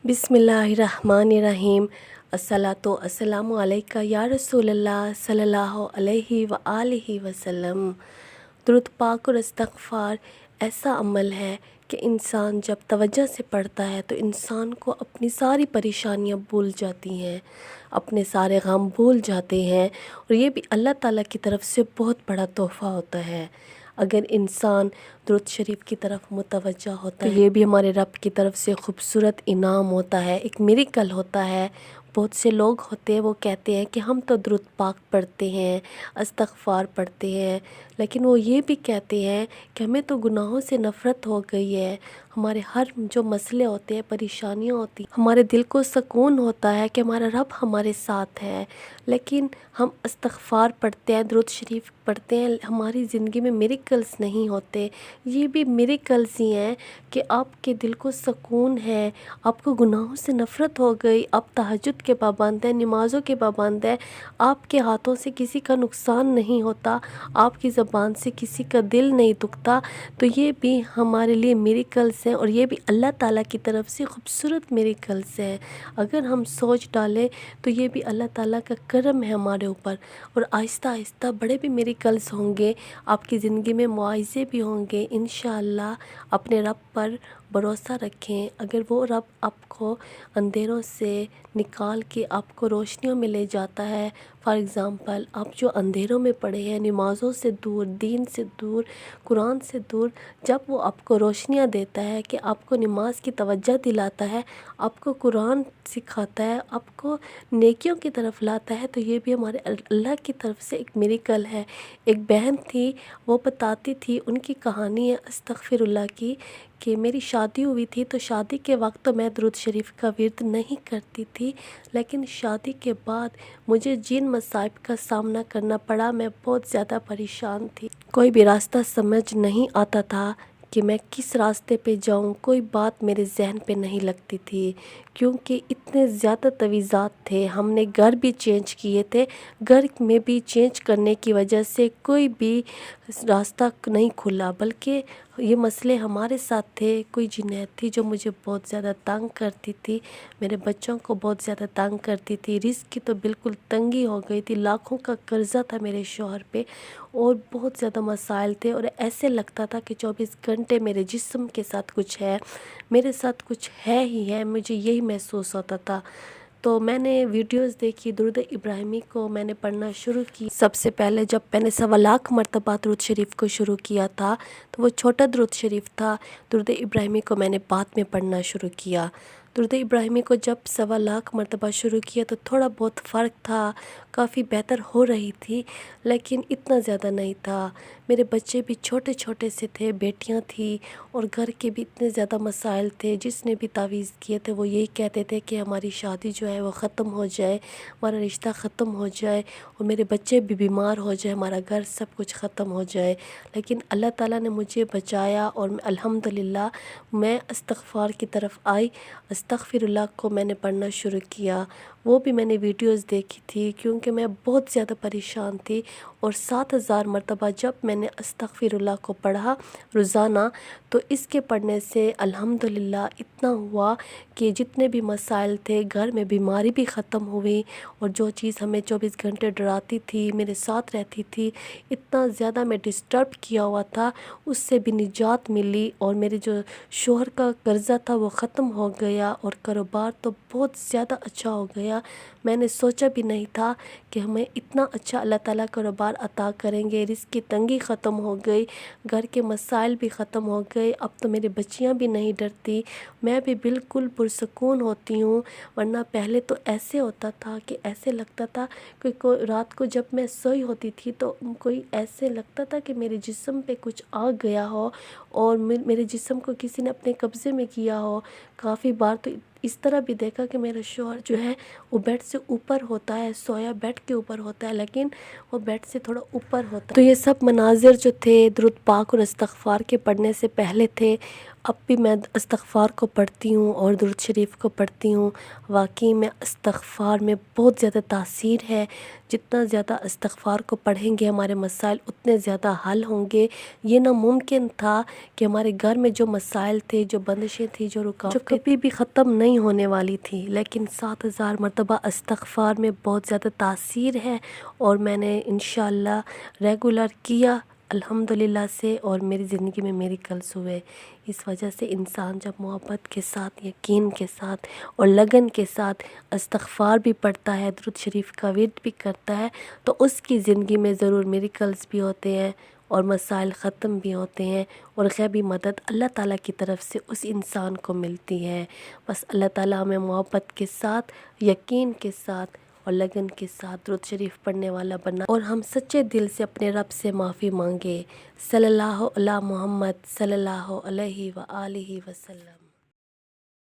बिस्मिल्लाहिर्रहमानिर्रहीम। अस्सलातु अस्सलामु अलैका या रसूल अल्लाह सल्लल्लाहु अलैहि व आलिहि वसल्लम। दुरूद पाक और इस्तग़फ़ार ऐसा अमल है कि इंसान जब तवज्जो से पढ़ता है तो इंसान को अपनी सारी परेशानियां भूल जाती हैं, अपने सारे गम भूल जाते हैं, और ये भी अल्लाह ताला की तरफ से बहुत बड़ा तोहफ़ा होता है। अगर इंसान दुरूद शरीफ की तरफ मुतवज्जा होता है तो ये भी हमारे रब की तरफ से खूबसूरत इनाम होता है, एक मिरेकल होता है। बहुत से लोग होते हैं वो कहते हैं कि हम तो दुरूद पाक पढ़ते हैं, इस्तग़फ़ार पढ़ते हैं, लेकिन वो ये भी कहते हैं कि हमें तो गुनाहों से नफ़रत हो गई है। हमारे हर जो मसले होते हैं, परेशानियाँ होती हैं, हमारे दिल को सुकून होता है कि हमारा रब हमारे साथ है, लेकिन हम इस्तग़फ़ार पढ़ते हैं, दुरूद शरीफ पढ़ते हैं, हमारी ज़िंदगी में मिरेकल्स नहीं होते। ये भी मिरेकल्स ही हैं कि आपके दिल को सुकून है, आपको गुनाहों से नफ़रत हो गई, आप तहज्जुद के पाबंद हैं, नमाज़ों के पाबंद हैं, आपके हाथों से किसी का नुकसान नहीं होता, आपकी ज़बान से किसी का दिल नहीं दुखता। तो ये भी हमारे लिए मिरेकल्स हैं, और ये भी अल्लाह ताला की तरफ से खूबसूरत मिरेकल्स हैं। अगर हम सोच डालें तो ये भी अल्लाह ताला का करम है हमारे ऊपर, और आहिस्ता आहिस्ता बड़े भी मिरेकल्स होंगे, आपकी ज़िंदगी में मुआज़े भी होंगे। इंशाअल्लाह अपने रब पर भरोसा रखें। अगर वो रब आपको अंधेरों से निकाल के आपको रोशनियों में ले जाता है, फॉर एग्ज़ाम्पल आप जो अंधेरों में पड़े हैं, नमाज़ों से दूर, दीन से दूर, कुरान से दूर, जब वो आपको रोशनियाँ देता है कि आपको नमाज की तवज्जो दिलाता है, आपको कुरान सिखाता है, आपको नेकियों की तरफ लाता है, तो ये भी हमारे अल्लाह की तरफ से एक मिरेकल है। एक बहन थी, वो बताती थी, उनकी कहानी है अस्तग़फ़िरुल्लाह की, कि मेरी शादी हुई थी तो शादी के वक्त तो मैं दुरूद शरीफ का विर्द नहीं करती थी, लेकिन शादी के बाद मुझे जिन मसाइब का सामना करना पड़ा, मैं बहुत ज़्यादा परेशान थी। कोई भी रास्ता समझ नहीं आता था कि मैं किस रास्ते पे जाऊं, कोई बात मेरे जहन पे नहीं लगती थी, क्योंकि इतने ज़्यादा तवीज़ात थे। हमने घर भी चेंज किए थे, घर में भी चेंज करने की वजह से कोई भी रास्ता नहीं खुला, बल्कि ये मसले हमारे साथ थे। कोई जुनैद थी जो मुझे बहुत ज़्यादा तंग करती थी, मेरे बच्चों को बहुत ज़्यादा तंग करती थी, रिस्क की तो बिल्कुल तंगी हो गई थी, लाखों का कर्ज़ा था मेरे शौहर पे, और बहुत ज़्यादा मसाइल थे, और ऐसे लगता था कि 24 घंटे मेरे जिस्म के साथ कुछ है, मेरे साथ कुछ है ही है, मुझे यही महसूस होता था। तो मैंने वीडियोस देखी, दुरूद इब्राहिमी को मैंने पढ़ना शुरू की। सबसे पहले जब मैंने 1.25 मरतबा दुरूद शरीफ को शुरू किया था तो वो छोटा दुरूद शरीफ था। दुरूद इब्राहिमी को मैंने बाद में पढ़ना शुरू किया। दुरूद इब्राहिमी को जब 1.25 मरतबा शुरू किया तो थोड़ा बहुत फ़र्क था, काफ़ी बेहतर हो रही थी, लेकिन इतना ज़्यादा नहीं था। मेरे बच्चे भी छोटे छोटे से थे, बेटियां थी, और घर के भी इतने ज़्यादा मसाइल थे। जिसने भी तावीज़ किए थे वो यही कहते थे कि हमारी शादी जो है वो ख़त्म हो जाए, हमारा रिश्ता ख़त्म हो जाए, और मेरे बच्चे भी बीमार हो जाए, हमारा घर सब कुछ ख़त्म हो जाए। लेकिन अल्लाह ताला ने मुझे बचाया, और अल्हम्दुलिल्लाह मैं इस्तग़फ़ार की तरफ आई। अस्तग़फ़िरुल्लाह को मैंने पढ़ना शुरू किया। वो भी मैंने वीडियोस देखी थी, क्योंकि मैं बहुत ज़्यादा परेशान थी, और 7000 मरतबा जब मैंने अस्तग़फ़िरुल्लाह को पढ़ा रोज़ाना, तो इसके पढ़ने से अल्हम्दुलिल्लाह इतना हुआ कि जितने भी मसाइल थे, घर में बीमारी भी ख़त्म हुई, और जो चीज़ हमें 24 घंटे डराती थी, मेरे साथ रहती थी, इतना ज़्यादा मैं डिस्टर्ब किया हुआ था, उससे भी निजात मिली, और मेरे जो शोहर का कर्ज़ा था वो ख़त्म हो गया, और कारोबार तो बहुत ज़्यादा अच्छा हो गया। मैंने सोचा भी नहीं था कि हमें इतना अच्छा अल्लाह ताला कारोबार अता करेंगे। रिस्क की तंगी ख़त्म हो गई, घर के मसाइल भी ख़त्म हो गए, अब तो मेरी बच्चियां भी नहीं डरती, मैं भी बिल्कुल पुरसकून होती हूँ। वरना पहले तो ऐसे होता था कि ऐसे लगता था कि रात को जब मैं सोई होती थी तो कोई ऐसे लगता था कि मेरे जिस्म पे कुछ आ गया हो, और मेरे जिस्म को किसी ने अपने कब्ज़े में किया हो। काफ़ी बार तो इस तरह भी देखा कि मेरा शौहर जो है वो बेड से ऊपर होता है, सोया बेड के ऊपर होता है, लेकिन वो बेड से थोड़ा ऊपर होता है। तो ये सब मनाजिर जो थे दुरूद पाक और इस्तग़फ़ार के पढ़ने से पहले थे, اب بھی میں استغفار کو پڑھتی ہوں اور درود شریف کو پڑھتی ہوں۔ واقعی میں استغفار میں بہت زیادہ تاثیر ہے۔ جتنا زیادہ استغفار کو پڑھیں گے ہمارے مسائل اتنے زیادہ حل ہوں گے۔ یہ ناممکن تھا کہ ہمارے گھر میں جو مسائل تھے، جو بندشیں تھیں، جو رکاوٹیں جو کبھی بھی ختم نہیں ہونے والی تھی، لیکن 7000 مرتبہ استغفار میں بہت زیادہ تاثیر ہے، اور میں نے انشاءاللہ ریگولر کیا الحمدللہ سے، اور میری زندگی میں میریکلز ہوئے۔ اس وجہ سے انسان جب محبت کے ساتھ، یقین کے ساتھ اور لگن کے ساتھ استغفار بھی پڑھتا ہے، درود شریف کا ورد بھی کرتا ہے، تو اس کی زندگی میں ضرور میریکلز بھی ہوتے ہیں اور مسائل ختم بھی ہوتے ہیں، اور غیبی مدد اللہ تعالیٰ کی طرف سے اس انسان کو ملتی ہے۔ بس اللہ تعالیٰ ہمیں محبت کے ساتھ، یقین کے ساتھ اور لگن کے ساتھ درود شریف پڑھنے والا بنا، اور ہم سچے دل سے اپنے رب سے معافی مانگے۔ صلی اللہ علی محمد صلی اللہ علیہ وآلہ وسلم۔